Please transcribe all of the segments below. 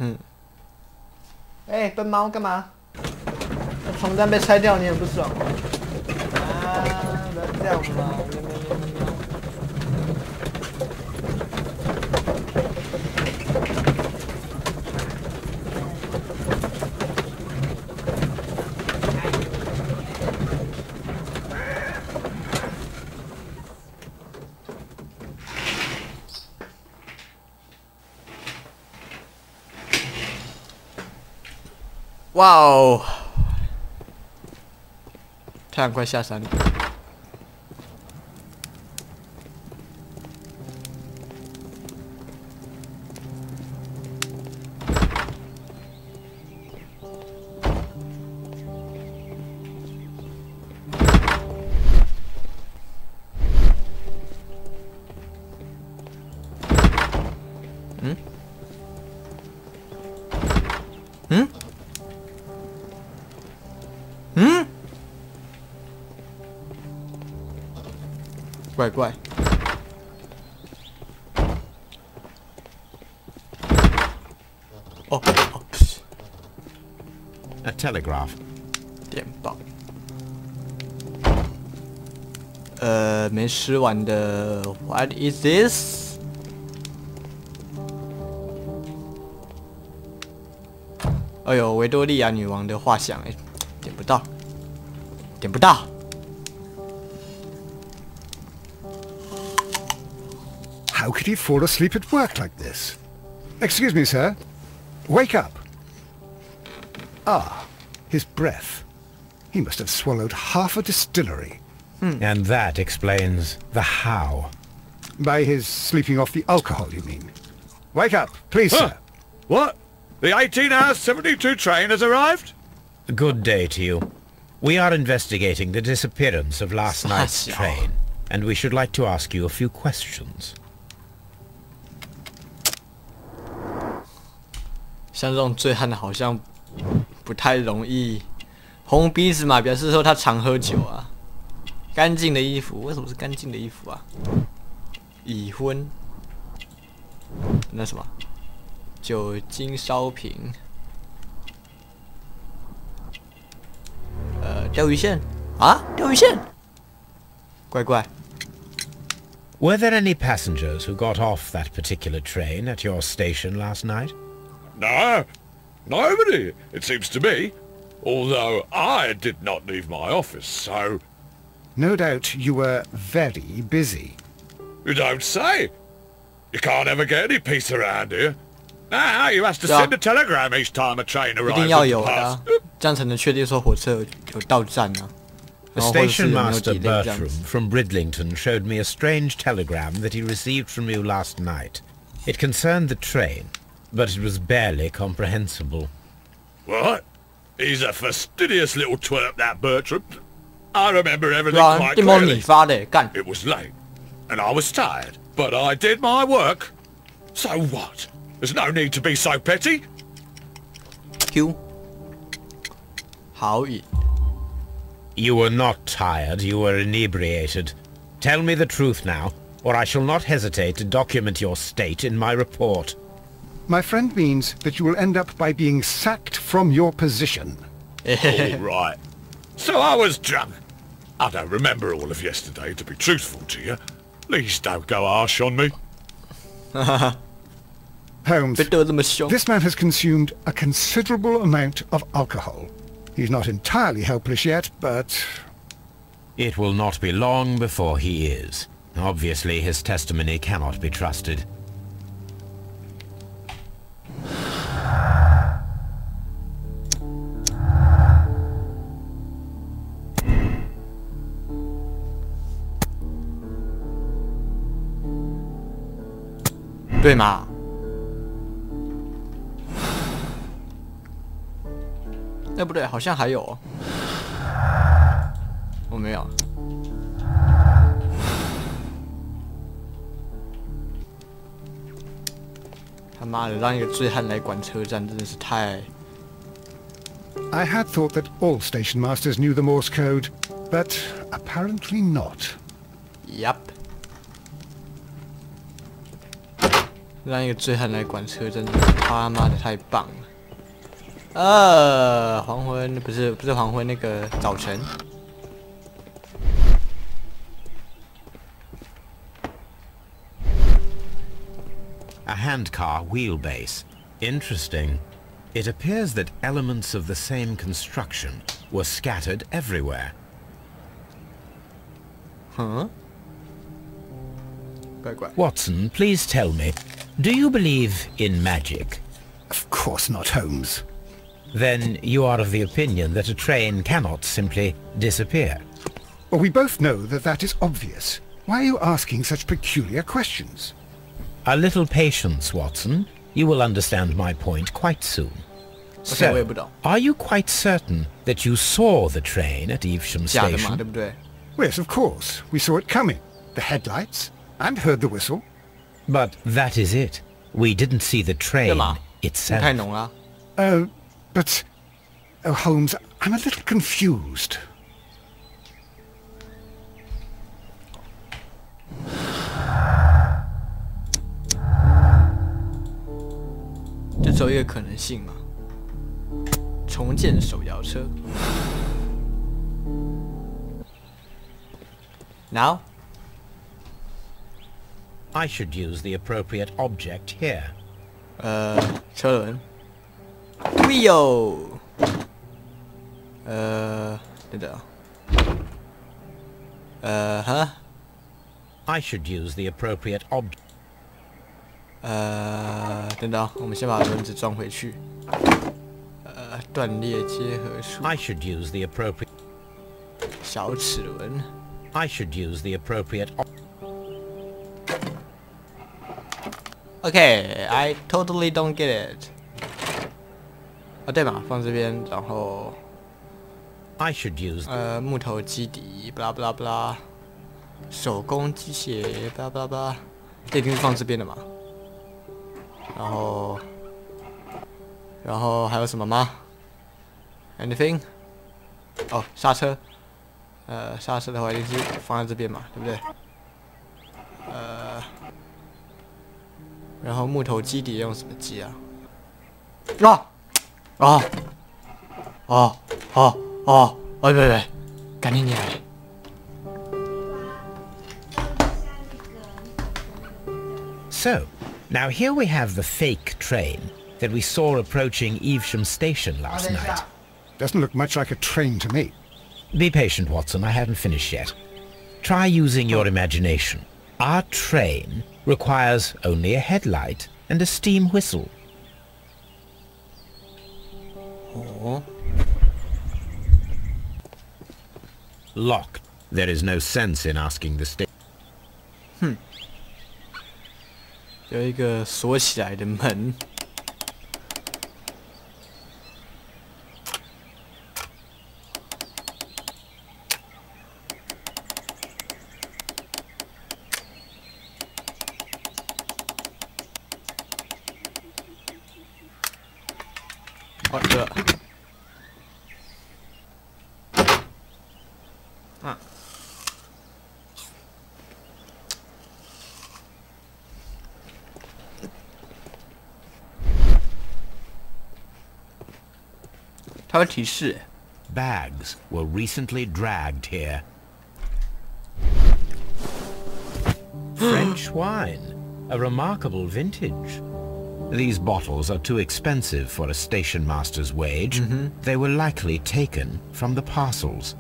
嗯。哎，笨猫干嘛？床单被拆掉，你很不爽吗？啊，不要这样嘛！哇哦！太阳快下山了。嗯？嗯？嗯？怪怪。哦哦，不是。A telegraph. 电报。没吃完的 ，What is this？ 哎呦，维多利亚女王的画像，哎，点不到，点不到。 How could he fall asleep at work like this? Excuse me, sir. Wake up. Ah, his breath. He must have swallowed half a distillery. And that explains the how. By his sleeping off the alcohol, you mean? Wake up, please, sir. What? The 18-hour 72 train has arrived? Good day to you. We are investigating the disappearance of last night's train, and we should like to ask you a few questions. 像这种醉汉的，好像不太容易。红鼻子嘛，表示说他常喝酒啊。干净的衣服，为什么是干净的衣服啊？已婚，那什么？酒精烧瓶，钓鱼线啊，钓鱼线，怪怪。 Were there any passengers who got off that particular train at your station last night? No, nobody, it seems to me. Although I did not leave my office, so... No doubt you were very busy. You don't say. You can't ever get any peace around here. Now you have to send a telegram each time a train arrives. 一定要有的，这样才能确定说火车有到站啊。 The station master Bertram from Bridlington showed me a strange telegram that he received from you last night. It concerned the train, but it was barely comprehensible. What? He's a fastidious little twerp, that Bertram. I remember everything quite clearly. It was late, and I was tired, but I did my work. So what? There's no need to be so petty. Q. 好饮。 You were not tired, you were inebriated. Tell me the truth now, or I shall not hesitate to document your state in my report. My friend means that you will end up by being sacked from your position. All right. So I was drunk. I don't remember all of yesterday, to be truthful to you. Please don't go harsh on me. Holmes, this man has consumed a considerable amount of alcohol. He's not entirely helpless yet, but... It will not be long before he is. Obviously, his testimony cannot be trusted. 对嘛？哎，不对，好像还有哦。我没有。他妈的，让一个醉汉来管车站，真的是太…… I had thought that all station masters knew the Morse code, but apparently not. Yep. 让一个醉汉来管车，真的他妈的太棒了。黄昏不是黄昏，那个早晨。A handcar wheelbase. Interesting. It appears that elements of the same construction were scattered everywhere. Huh? Watson, please tell me, do you believe in magic? Of course not, Holmes. Then you are of the opinion that a train cannot simply disappear. Well, we both know that that is obvious. Why are you asking such peculiar questions? A little patience, Watson. You will understand my point quite soon. So, are you quite certain that you saw the train at Evesham Station? Yes, of course. We saw it coming. The headlights. And heard the whistle. But that is it. We didn't see the train itself. But... Oh, Holmes, I'm a little confused. 就只有一个可能性嘛，重建手摇车。Now, I should use the appropriate object here. 车轮 ，wheel， 等等，I should use the appropriate object. 等等，我们先把轮子装回去。断裂结合术。I should use the appropriate. 小齿轮。I should use the appropriate. Okay, I totally don't get it. 对嘛，放这边，然后 I should use 木头基底，blah blah blah， 手工机械，blah blah blah， 这一定是放这边的嘛。然后还有什么吗 ？Anything？ 哦，刹车。刹车的话一定是放在这边嘛，对不对？然后木头基底用什么基啊？对，赶紧点。So, now here we have the fake train that we saw approaching Evesham Station last night. Doesn't look much like a train to me. Be patient, Watson. I haven't finished yet. Try using your imagination. Our train requires only a headlight and a steam whistle. Oh. Locked. There is no sense in asking the state. 有一个锁起来的门。这。它会提示。Bags were recently dragged here. French wine, a remarkable vintage. These bottles are too expensive for a station master's wage. They were likely taken from the parcels.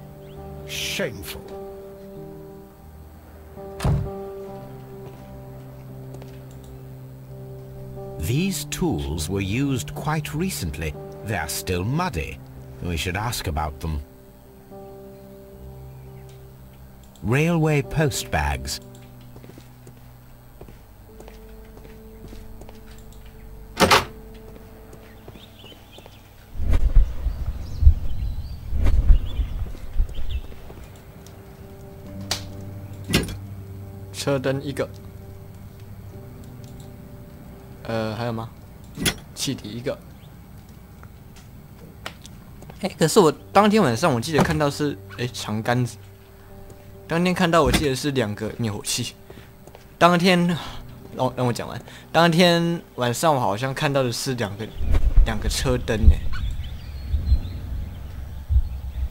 Shameful. These tools were used quite recently. They are still muddy. We should ask about them. Railway post bags.车灯一个，还有吗？气体一个。可是我当天晚上我记得看到是长杆子，当天看到我记得是2个灭火器。当天让我讲完。当天晚上我好像看到的是两个车灯呢。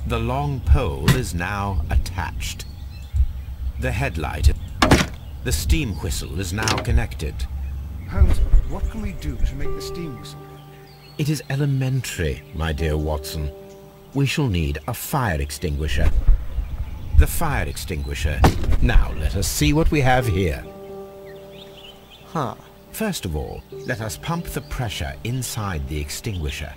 The long pole is now attached. The headlight, the steam whistle is now connected. Holmes, what can we do to make the steam whistle? It is elementary, my dear Watson. We shall need a fire extinguisher. The fire extinguisher. Now let us see what we have here. Huh. First of all, let us pump the pressure inside the extinguisher.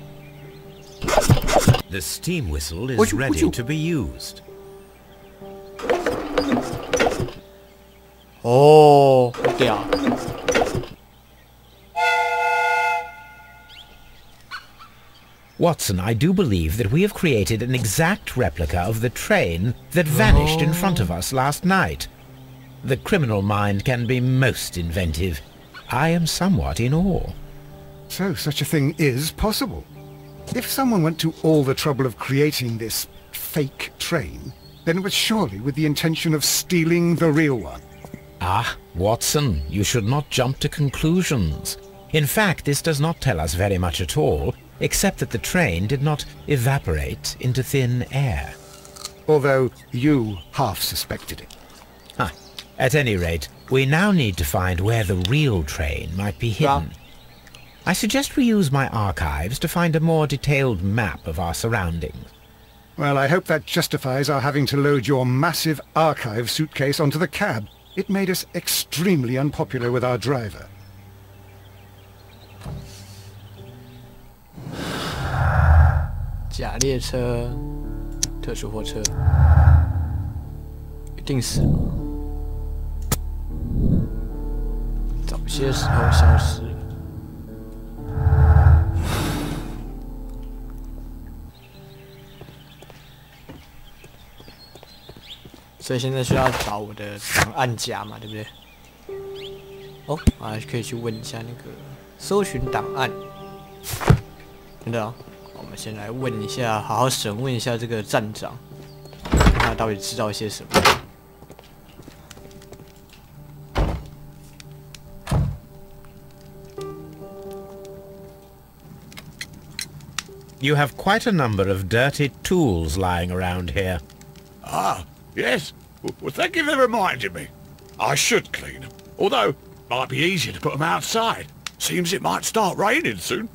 The steam whistle is ready to be used. Oh, 屌！ Watson, I do believe that we have created an exact replica of the train that vanished in front of us last night. The criminal mind can be most inventive. I am somewhat in awe. So such a thing is possible. If someone went to all the trouble of creating this fake train, then it was surely with the intention of stealing the real one. Ah, Watson, you should not jump to conclusions. In fact, this does not tell us very much at all, except that the train did not evaporate into thin air. Although you half suspected it. Ah, at any rate, we now need to find where the real train might be hidden. I suggest we use my archives to find a more detailed map of our surroundings. Well, I hope that justifies our having to load your massive archive suitcase onto the cab. It made us extremely unpopular with our driver. 假列车、特殊货车，一定是吗？早些时候消失了。所以现在需要找我的档案夹嘛，对不对？哦，啊，可以去问一下那个搜寻档案。真的啊。 我们先来问一下，好好审问一下这个站长，看他到底知道一些什么。You have quite a number of dirty tools lying around here. Ah, yes. Well, thank you for reminding me. I should clean them. Although, it might be easier to put them outside. Seems it might start raining soon.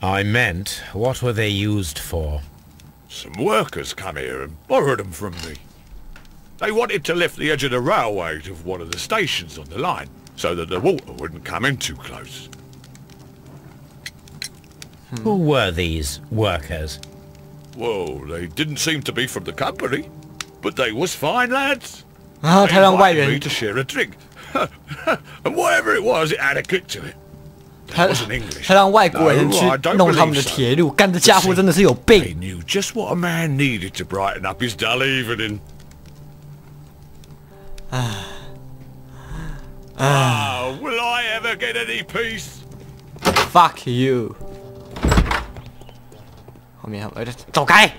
I meant, what were they used for? Some workers come here and borrowed them from me. They wanted to lift the edge of the railway to one of the stations on the line, so that the water wouldn't come in too close. Who were these workers? Well, they didn't seem to be from the company, but they was fine lads. Ah, they invited me to share a drink. And whatever it was, it had a kick to it. 他让外国人去弄他们的铁路，干这家伙真的是有病。 They knew just what a man needed to brighten up his dull evening. Will I ever get any peace? Fuck you. 后面走开。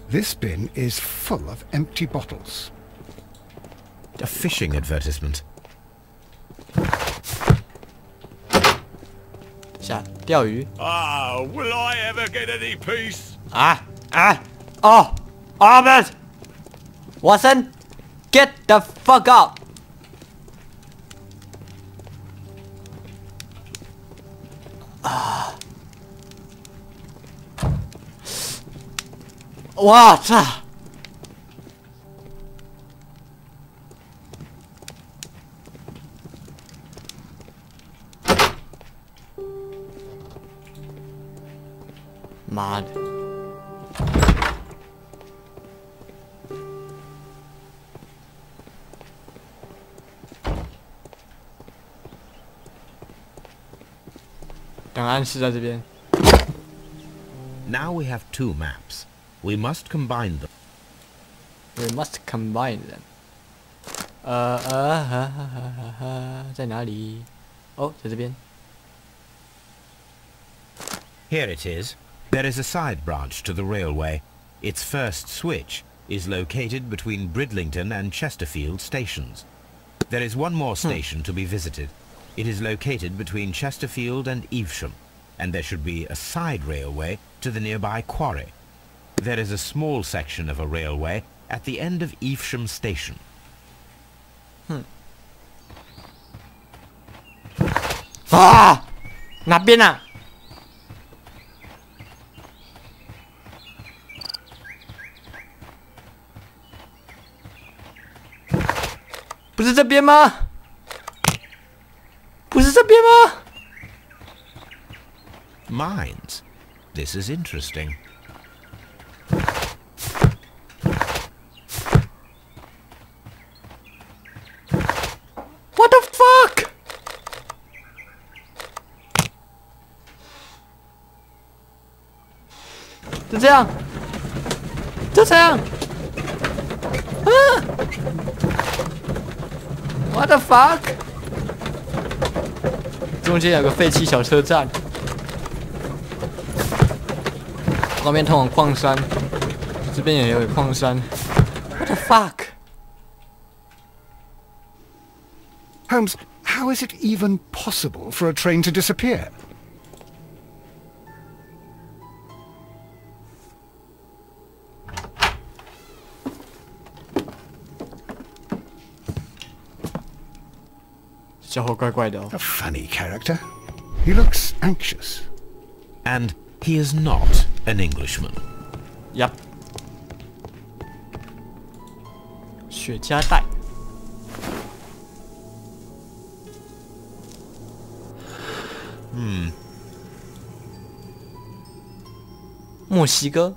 This bin is full of empty bottles. A fishing advertisement. 下钓鱼。 will I ever get any peace? Oh, Ahmed, Watson, get the fuck out. 我操！ 妈的！档案是在这边。Now we have two maps. We must combine them. We must combine them. 在哪里？哦，在这边。 Here it is. There is a side branch to the railway. Its first switch is located between Bridlington and Chesterfield stations. There is one more station to be visited. It is located between Chesterfield and Evesham, and there should be a side railway to the nearby quarry. There is a small section of a railway at the end of Evesham Station. 啊，哪边啊？不是这边吗？不是这边吗 Mines. This is interesting. What the fuck？ 就这样，就这样。啊 ！What the fuck？ 中间有个废弃小车站，旁边通往矿山，这边也有矿山。What the fuck？ Holmes, how is it even possible for a train to disappear? A funny character. He looks anxious. And he is not an Englishman. Yep. 雪茄袋。墨西哥。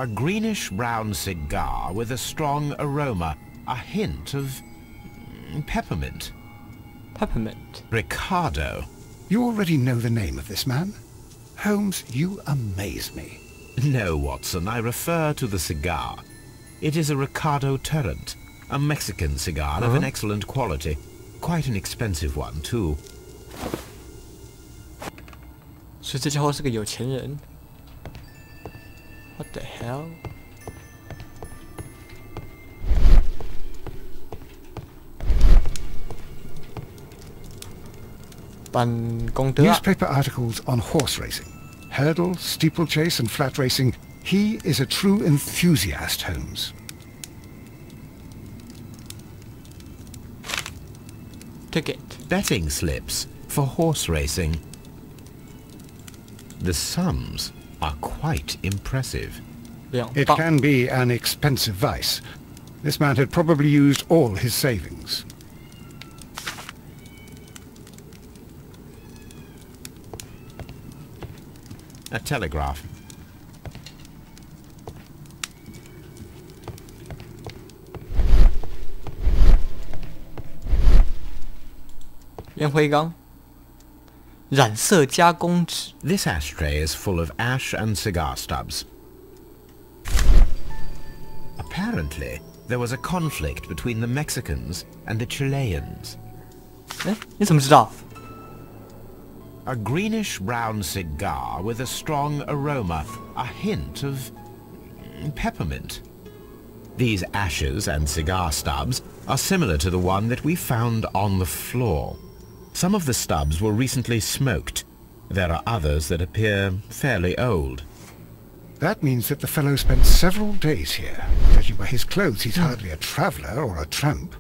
A greenish-brown cigar with a strong aroma, a hint of peppermint. Peppermint. Ricardo. You already know the name of this man? Holmes, you amaze me. No, Watson, I refer to the cigar. It is a Ricardo Turrent, a Mexican cigar of an excellent quality. Quite an expensive one, too. 所以这家伙是个有钱人。What the hell? Newspaper articles on horse racing, hurdle, steeplechase, and flat racing. He is a true enthusiast, Holmes. Ticket. Betting slips for horse racing. The sums are quite impressive. It can be an expensive vice. This man had probably used all his savings. A telegraph. This ashtray is full of ash and cigar stubs. Apparently, there was a conflict between the Mexicans and the Chileans. 你怎么知道 A greenish-brown cigar with a strong aroma, a hint of peppermint. These ashes and cigar stubs are similar to the one that we found on the floor. Some of the stubs were recently smoked. There are others that appear fairly old. That means that the fellow spent several days here. Judging by his clothes, he's hardly a traveller or a tramp.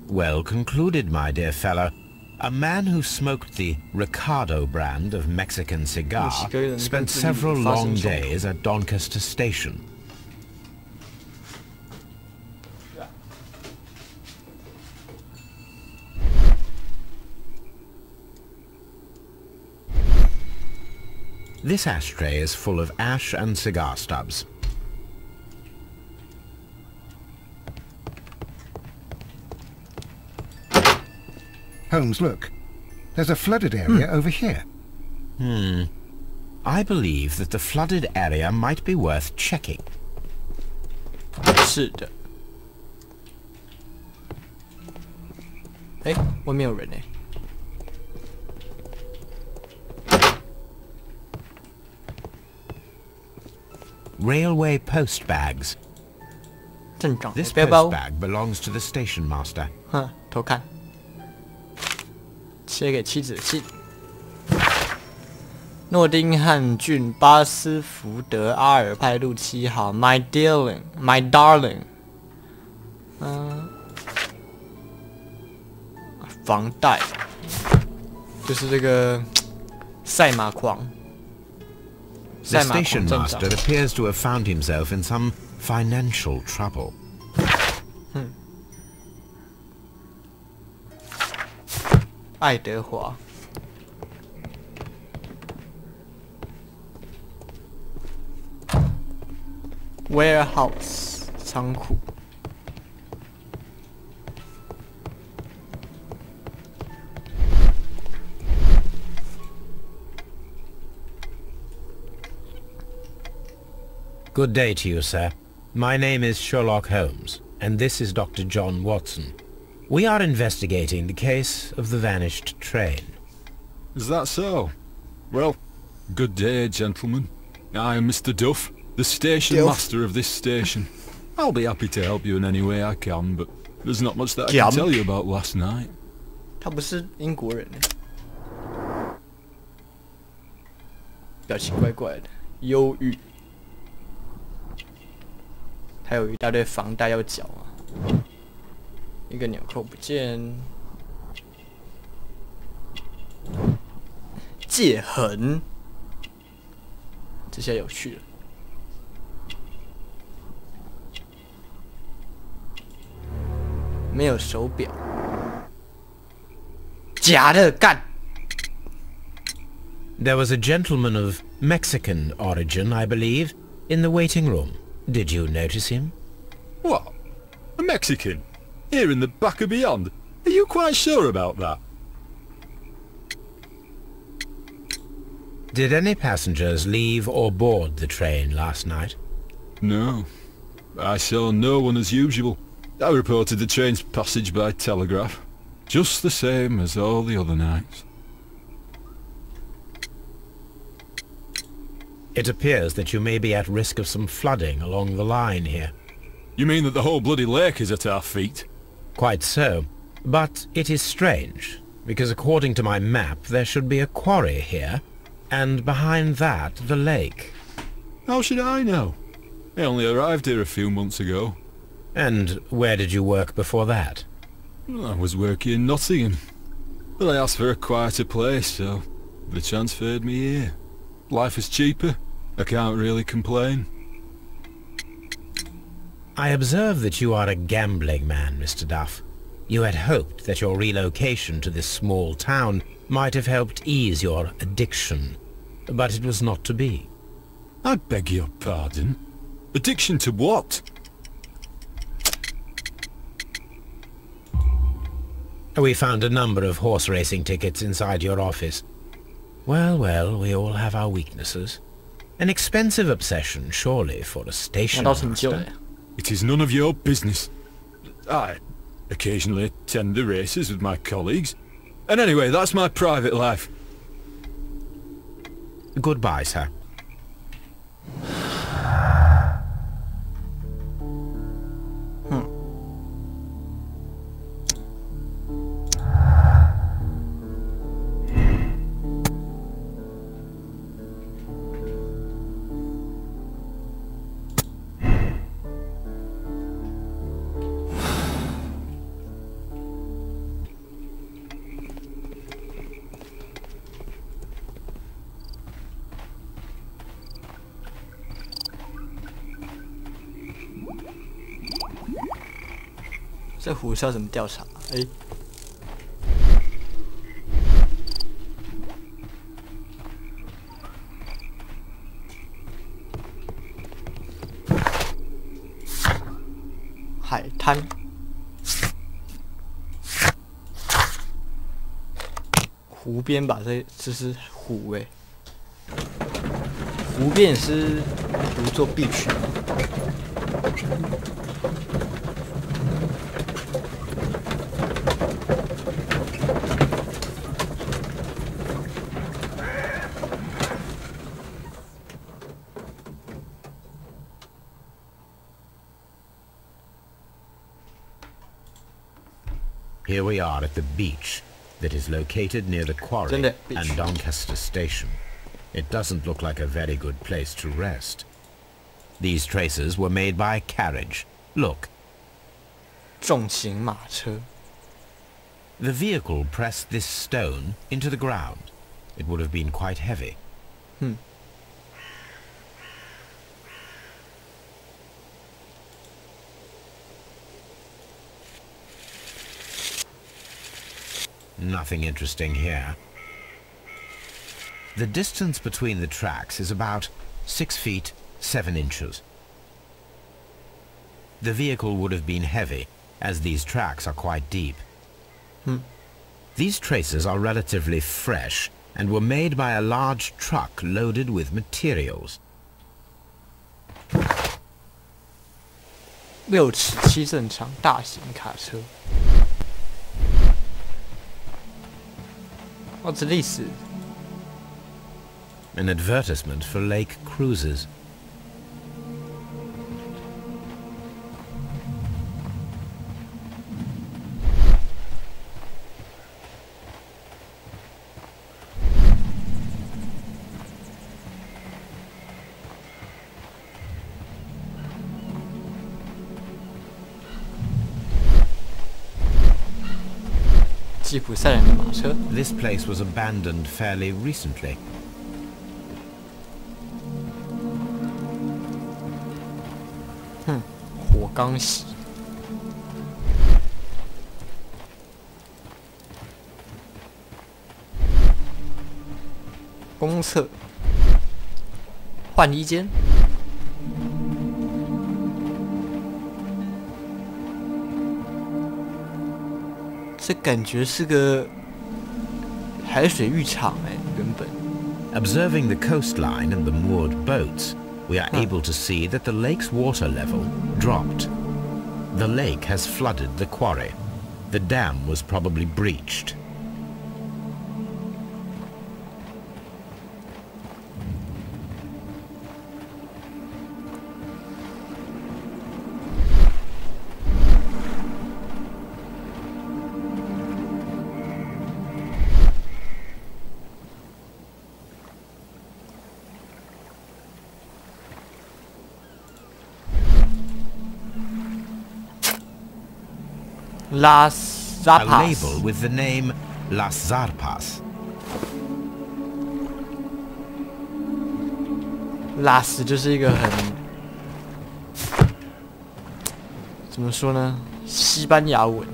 Well concluded, my dear fellow. A man who smoked the Ricardo brand of Mexican cigar spent several long days at Doncaster Station. This ashtray is full of ash and cigar stubs. Holmes, look. There's a flooded area over here. I believe that the flooded area might be worth checking. 是的。哎，外面有人哎。railway post bags. 镇长 This 背包 post bag belongs to the station master. 哼，偷看。写给妻子的信。诺丁汉郡巴斯福德阿尔派路7号 ，My darling, my darling。房贷就是这个赛马狂。 The station master appears to have found himself in some financial trouble. 爱德华。Warehouse 仓库。Good day to you, sir. My name is Sherlock Holmes, and this is Dr. John Watson. We are investigating the case of the vanished train. Is that so? Well, good day, gentlemen. I am Mr. Duff, the station master of this station. I'll be happy to help you in any way I can, but there's not much that I can tell you about last night. 他不是英国人耶，表情怪怪的，忧郁。还有一大堆房贷要缴啊，一个纽扣不见，界痕，这些有趣了。没有手表，假的干。There was a gentleman of Mexican origin, I believe, in the waiting room. Did you notice him? What? A Mexican? Here in the back of beyond? Are you quite sure about that? Did any passengers leave or board the train last night? No. I saw no one as usual. I reported the train's passage by telegraph. Just the same as all the other nights. It appears that you may be at risk of some flooding along the line here. You mean that the whole bloody lake is at our feet? Quite so. But it is strange, because according to my map there should be a quarry here, and behind that the lake. How should I know? I only arrived here a few months ago. And where did you work before that? I was working in Nottingham. But I asked for a quieter place, so they transferred me here. Life is cheaper. I can't really complain. I observe that you are a gambling man, Mr. Duff. You had hoped that your relocation to this small town might have helped ease your addiction, but it was not to be. I beg your pardon? Addiction to what? We found a number of horse racing tickets inside your office. Well, well, we all have our weaknesses. An expensive obsession, surely, for a station master. It is none of your business. I occasionally attend the races with my colleagues. And anyway, that's my private life. Goodbye, sir. 这虎是要怎么调查？哎，海滩，湖边吧，这是湖哎，湖边也是独坐必去。Here we are at the beach that is located near the quarry and Doncaster Station. It doesn't look like a very good place to rest. These traces were made by a carriage. Look. 重型马车。 The vehicle pressed this stone into the ground. It would have been quite heavy. Nothing interesting here. The distance between the tracks is about 6 feet 7 inches. The vehicle would have been heavy, as these tracks are quite deep. These traces are relatively fresh and were made by a large truck loaded with materials. 6尺7寸长大型卡车。What's this? An advertisement for lake cruises. This place was abandoned fairly recently. 火缸洗。公厕。换衣间。这感觉是个海水浴场原本。Observing the coastline and the moored boats, we are able to see that the lake's water level dropped. The lake has flooded the quarry. The dam was probably breached. Las A Zarpas. label with the name Las Zarpas. Las 就是一个很怎么说呢？西班牙文。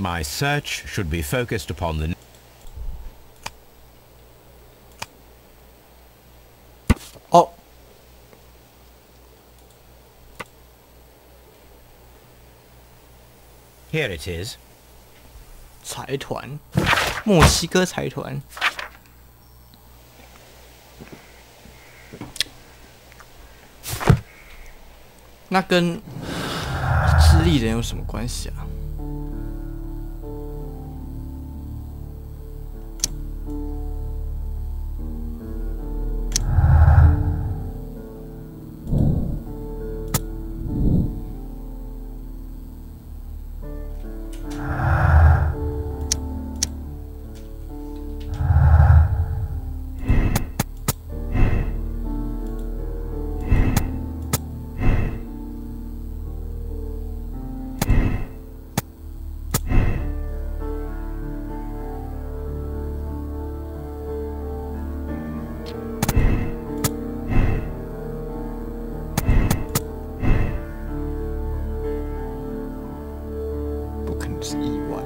My search should be focused upon the... Oh. Here it is. 财团，墨西哥财团。那跟智利人有什么关系啊？是意外。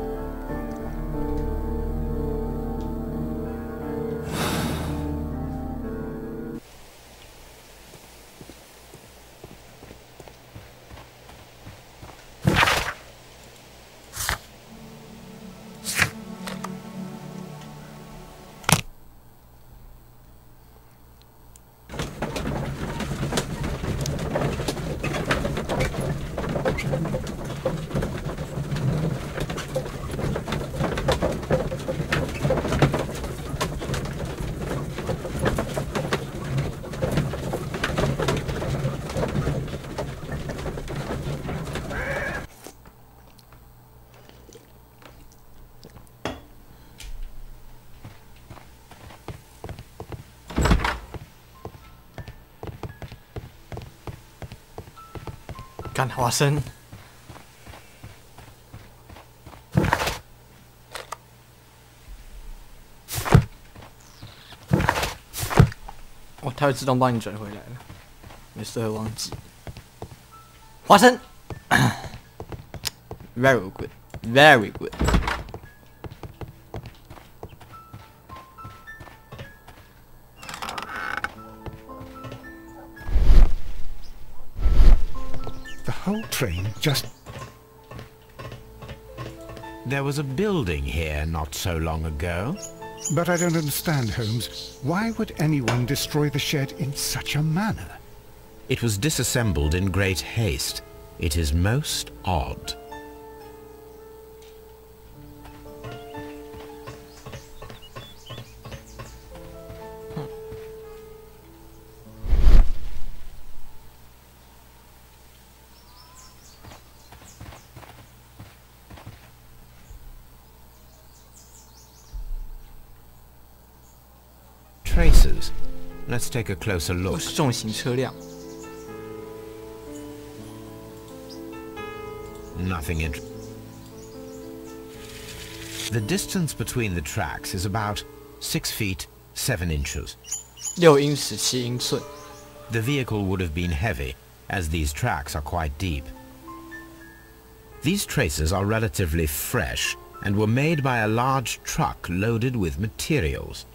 干花生。哦，它会自动帮你转回来了，没事会忘记。花生 ，very good, very good。The whole train just... There was a building here not so long ago. But I don't understand, Holmes. Why would anyone destroy the shed in such a manner? It was disassembled in great haste. It is most odd. Traces. Let's take a closer look. 是重型车辆。 Nothing interesting. The distance between the tracks is about 6 feet 7 inches. 6英尺7英寸。 The vehicle would have been heavy, as these tracks are quite deep. These traces are relatively fresh and were made by a large truck loaded with materials.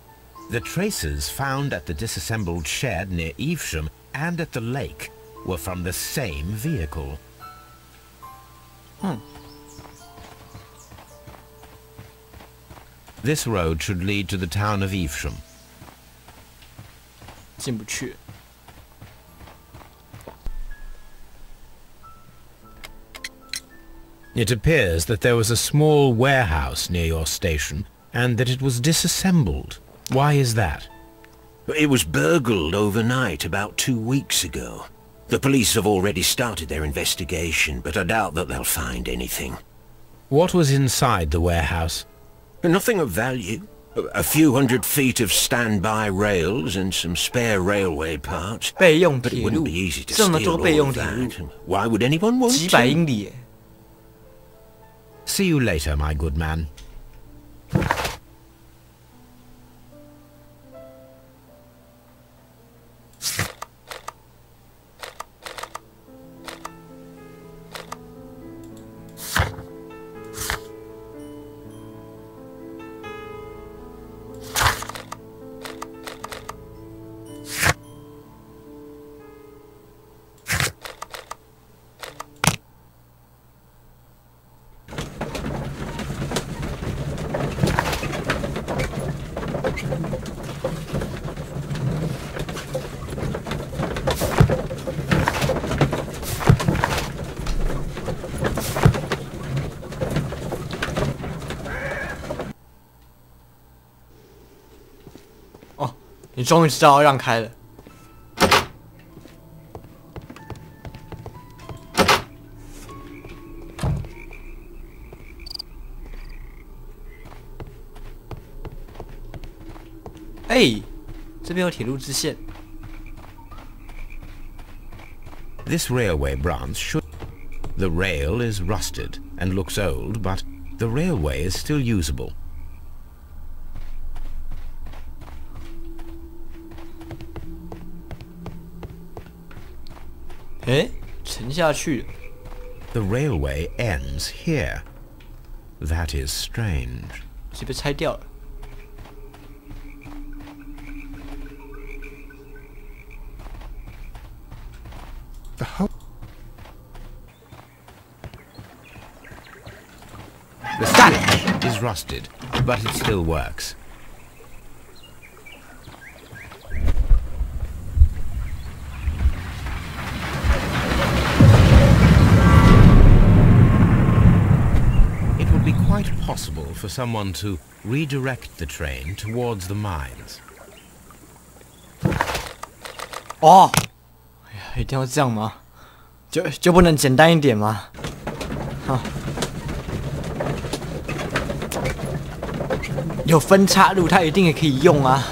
The traces found at the disassembled shed near Evesham and at the lake were from the same vehicle. This road should lead to the town of Evesham. 进不去。 It appears that there was a small warehouse near your station and that it was disassembled. Why is that? It was burgled overnight about 2 weeks ago. The police have already started their investigation, but I doubt that they'll find anything. What was inside the warehouse? Nothing of value. A few hundred feet of standby rails and some spare railway parts. 备用 But it 铁 wouldn't 路 be easy to 这么 steal 多备 all 用 of 铁路， that. Why would anyone want 几百 to? 英里耶。 See you later, my good man.哦，你终于知道要让开了。哎，这边有铁路支线。 This railway branch should... The rail is rusted and looks old, but the railway is still usable. 哎，沉下去了。 The railway ends here. That is strange. 是被拆掉了。 The whole... The switch is rusted, but it still works. It would be quite possible for someone to redirect the train towards the mines. 哦，哎呀，一定要这样吗？就不能简单一点吗？哈，有分岔路，它一定也可以用啊。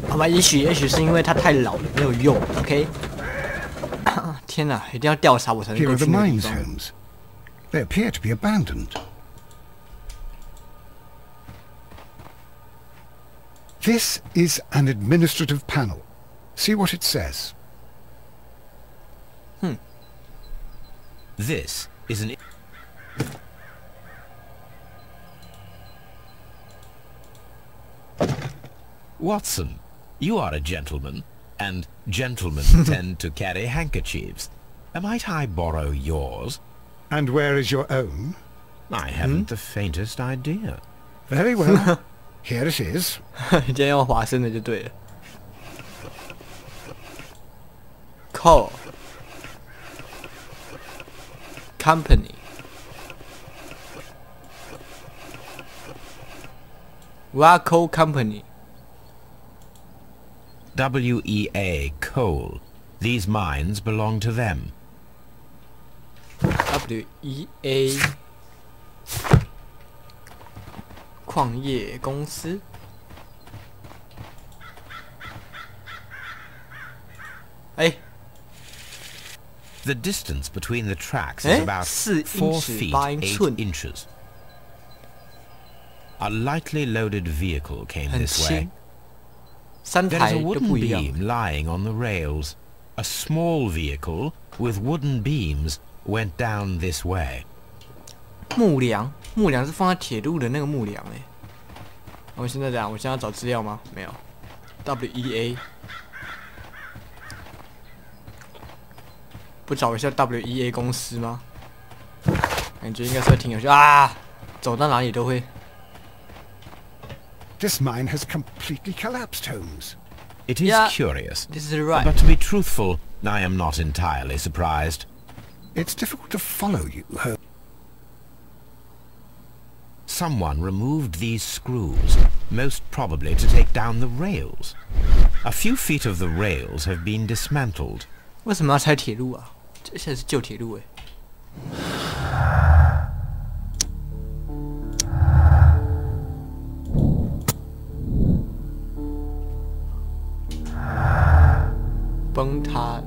好吧，也许是因为它太老了，没有用。OK， 铁天哪，一定要调查我才能 Here 够 are 去 the 那个地 mines 方。 homes. They appear to be abandoned. This is an administrative panel. See what it says. This is an... Watson, you are a gentleman, and gentlemen tend to carry handkerchiefs. Might I borrow yours? And where is your own? I haven't the faintest idea. Very well. Here it is. 今天用华生的就对了。Call Company Waco Company WEA Coal. These mines belong to them. WEA 矿业公司。哎， The distance between the tracks is about 4 4 feet feet 8 英 8 寸， inches. A lightly loaded vehicle came 很 this 轻 way.， 3 There 台 is a 都 wooden 不一样。 beam lying on the rails. A small vehicle with wooden beams went down this way. 木梁，木梁是放在铁路的那个木梁哎。我现在怎样？我现在要找资料吗？没有。WEA 不找一下 WEA 公司吗？感觉应该是会挺有趣啊！走到哪里都会。 This mine has completely collapsed, Holmes. It is Yeah. curious, This is right. but to be truthful, I am not entirely surprised. It's difficult to follow you, Holmes. Someone removed these screws, most probably to take down the rails. A few feet of the rails have been dismantled. 为什么要拆铁路啊？这现在是旧铁路哎。崩塌。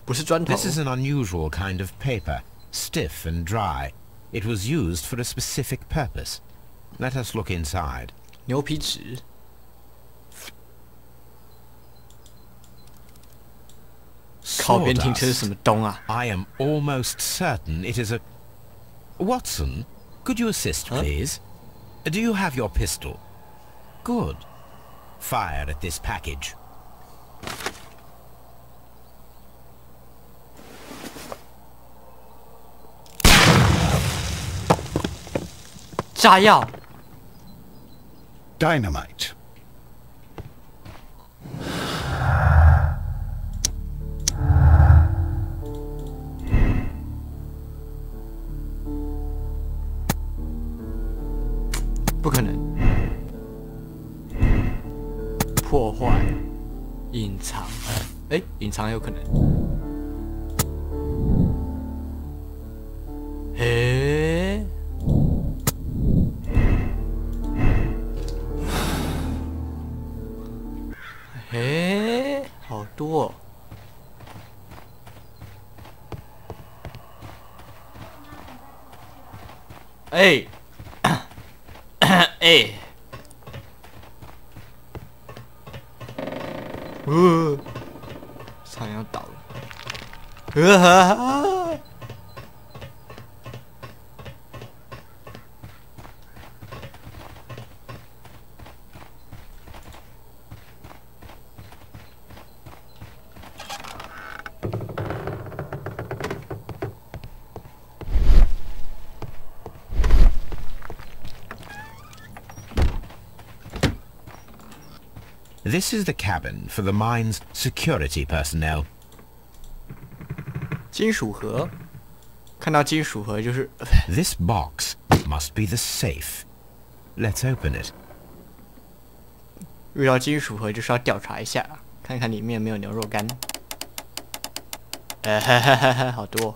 不是砖头。 This is an unusual kind of paper, stiff and dry. It was used for a specific purpose. Let us look inside. 牛皮纸。靠边停车是什么东啊？ I am almost certain it is a... Watson, could you assist, please? Do you have your pistol? Good. Fire at this package. 炸药。 Dynamite.不可能。破坏，隐藏，哎，隐藏有可能。诶，诶，好多哦。哎。哎，差点要倒了，This is the cabin for the mine's security personnel. 金属盒，看到金属盒就是。This box must be the safe. Let's open it. 遇到金属盒就是要调查一下，看看里面有没有牛肉干。好多。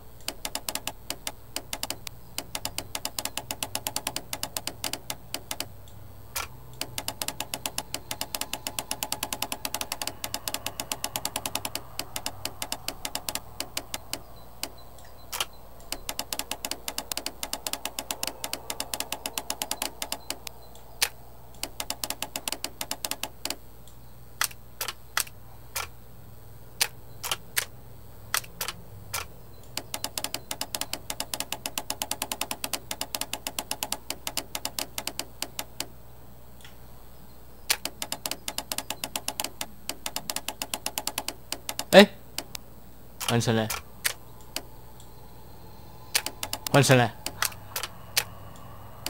哎，完成了，完成了，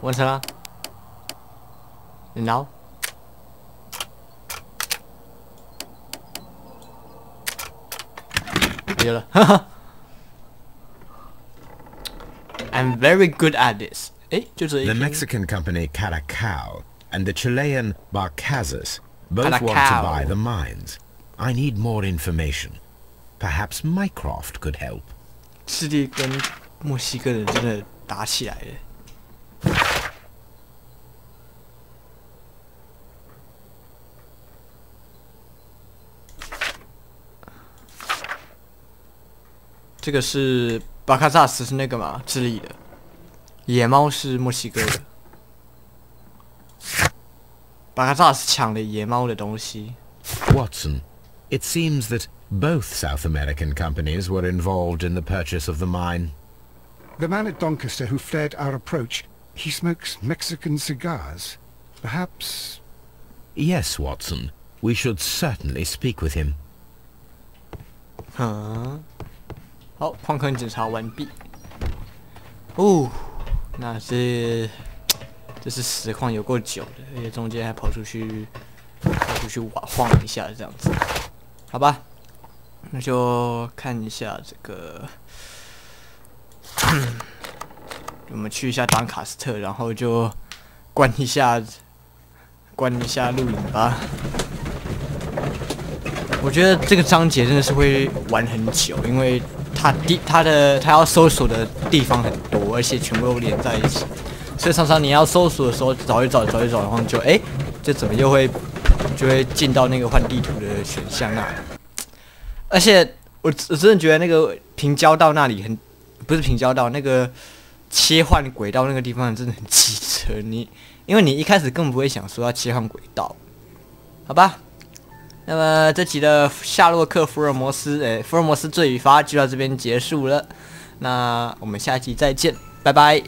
完成了。然后，有了，哈哈。I'm very good at this. 哎，就这一 The 个。 Mexican company Caracao and the Chilean Barcazas both want to buy the mines. I need more information. Perhaps Mycroft could help. 智利跟墨西哥人真的打起来了。这个是巴卡萨斯是那个嘛，智利的。野猫是墨西哥的。巴卡萨斯抢了野猫的东西。Watson, it seems that both South American companies were involved in the purchase of the mine. The man at Doncaster who flared our approach, he smokes Mexican cigars. Perhaps... Yes, Watson. We should certainly speak with him. 好，矿坑检查完毕。哦，那这是实况有够久的，而且中间还跑出去晃一下这样子。好吧，那就看一下这个，我们去一下当卡斯特，然后就关一下录影吧。我觉得这个章节真的是会玩很久，因为它要搜索的地方很多，而且全部都连在一起，所以常常你要搜索的时候找一找，然后就怎么就会进到那个换地图的选项那里。而且我真的觉得那个平交道那里不是平交道，那个切换轨道那个地方真的很机车，因为你一开始根本不会想说要切换轨道，好吧？那么这集的夏洛克福尔摩斯罪与罚就到这边结束了，那我们下集再见，拜拜。